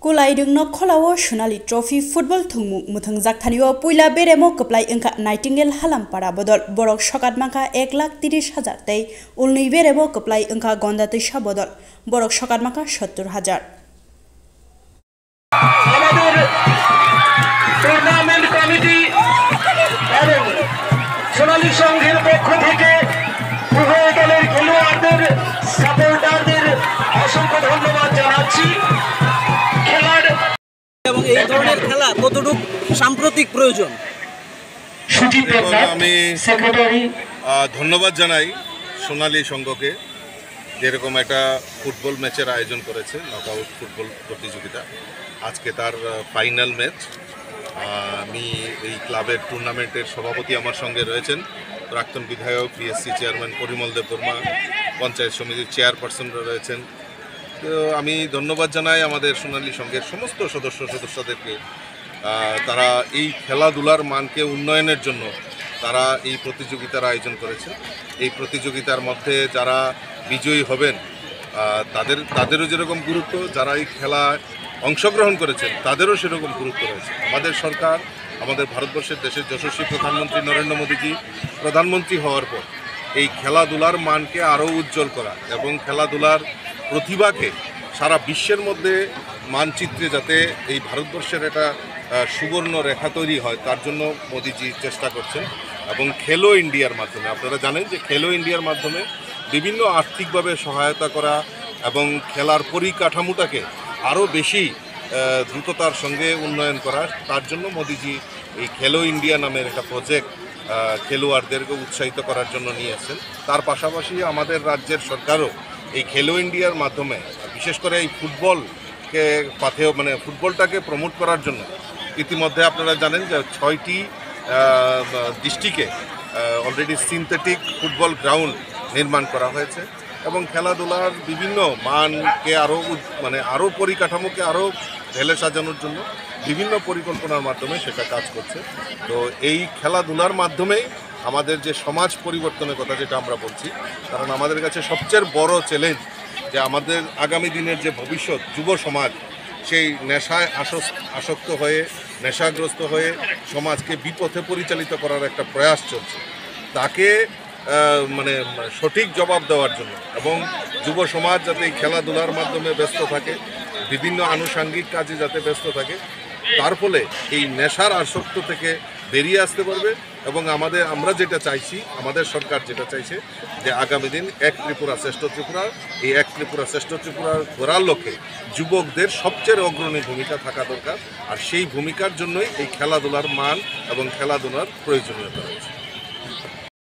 कुलाइदोंनो खलावो Sonali trophy football थुंमु मुथंजाक थानियो पुइला बेरेमो कप्लाइ अंका Nightingale हालामपाड़ा बदल बरक सकातमाका 1,30,000 तै उलनै बेरेमो कप्लाइ अंका गंदातैसा बदल बरक सकातमाका 70,000 আমাদের টুর্নামেন্ট কমিটি এবং সোনালী সংঘের পক্ষ থেকে উভয় দলের খেলোয়াড়দের সাপোর্টারদের অসংখ্য ধন্যবাদ জানাচ্ছি। এবং এই ধরনের খেলা কতটুকু সাম্প্রতিক প্রয়োজন আমি ধন্যবাদ জানাই সোনালী সংঘকে যেরকম একটা ফুটবল ম্যাচের আয়োজন করেছে, নকআউট ফুটবল প্রতিযোগিতা। আজকে তার ফাইনাল ম্যাচ। আমি এই ক্লাবের টুর্নামেন্টের সভাপতি আমার সঙ্গে রয়েছেন, প্রাক্তন বিধায়ক পিএসসি চেয়ারম্যান পরিমল দেববর্মা, পঞ্চায়েত সমিতির চেয়ারপারসনরা রয়েছেন। তো আমি ধন্যবাদ জানাই আমাদের সোনালী সংঘের সমস্ত সদস্যদেরকে। তারা এই খেলাধুলার মানকে উন্নয়নের জন্য তারা এই প্রতিযোগিতার আয়োজন করেছে। এই প্রতিযোগিতার মধ্যে যারা বিজয়ী হবেন তাদেরও যেরকম গুরুত্ব, যারা এই খেলায় অংশগ্রহণ করেছেন তাদেরও সেরকম গুরুত্ব রয়েছে। আমাদের সরকার, আমাদের ভারতবর্ষের দেশের যশস্বী প্রধানমন্ত্রী নরেন্দ্র মোদীজি প্রধানমন্ত্রী হওয়ার পর এই খেলাধুলার মানকে আরও উজ্জ্বল করা এবং খেলাধুলার প্রতিভাকে সারা বিশ্বের মধ্যে মানচিত্রে যাতে এই ভারতবর্ষের একটা সুবর্ণ রেখা তৈরি হয় তার জন্য মোদিজি চেষ্টা করছেন। এবং খেলো ইন্ডিয়ার মাধ্যমে, আপনারা জানেন যে খেলো ইন্ডিয়ার মাধ্যমে বিভিন্ন আর্থিকভাবে সহায়তা করা এবং খেলার পরিকাঠামোটাকে আরও বেশি দ্রুততার সঙ্গে উন্নয়ন করা, তার জন্য মোদিজি এই খেলো ইন্ডিয়া নামের একটা প্রজেক্ট খেলোয়াড়দেরকে উৎসাহিত করার জন্য নিয়েছেন। তার পাশাপাশি আমাদের রাজ্যের সরকারও এই খেলো ইন্ডিয়ার মাধ্যমে বিশেষ করে এই ফুটবলকে পাথেও ফুটবলটাকে প্রমোট করার জন্য ইতিমধ্যে আপনারা জানেন যে 6টি ডিস্ট্রিক্টে অলরেডি সিনথেটিক ফুটবল গ্রাউন্ড নির্মাণ করা হয়েছে এবং খেলাধুলার বিভিন্ন মানকে আরও পরিকাঠামোকে আরও ঢেলে সাজানোর জন্য বিভিন্ন পরিকল্পনার মাধ্যমে সেটা কাজ করছে। তো এই খেলাধুলার মাধ্যমেই আমাদের যে সমাজ পরিবর্তনের কথা যেটা আমরা বলছি, কারণ আমাদের কাছে সবচেয়ে বড় চ্যালেঞ্জ যে আমাদের আগামী দিনের যে ভবিষ্যৎ যুব সমাজ সেই নেশায় আসক্ত হয়ে নেশাগ্রস্ত হয়ে সমাজকে বিপথে পরিচালিত করার একটা প্রয়াস চলছে। তাকে সঠিক জবাব দেওয়ার জন্য এবং যুব সমাজ যাতে এই খেলাধুলার মাধ্যমে ব্যস্ত থাকে, বিভিন্ন আনুষঙ্গিক কাজে যাতে ব্যস্ত থাকে, তার ফলে এই নেশার আসক্ত থেকে বেরিয়ে আসতে পারবে। এবং আমরা যেটা চাইছি, আমাদের সরকার যেটা চাইছে যে আগামী দিন এক ত্রিপুরা শ্রেষ্ঠ ত্রিপুরা, এই এক ত্রিপুরা শ্রেষ্ঠ ত্রিপুরার গড়ার লক্ষ্যে যুবকদের সবচেয়ে অগ্রণী ভূমিকা থাকা দরকার। আর সেই ভূমিকার জন্যই এই খেলাধুলার মান এবং খেলাধুলার প্রয়োজনীয়তা রয়েছে।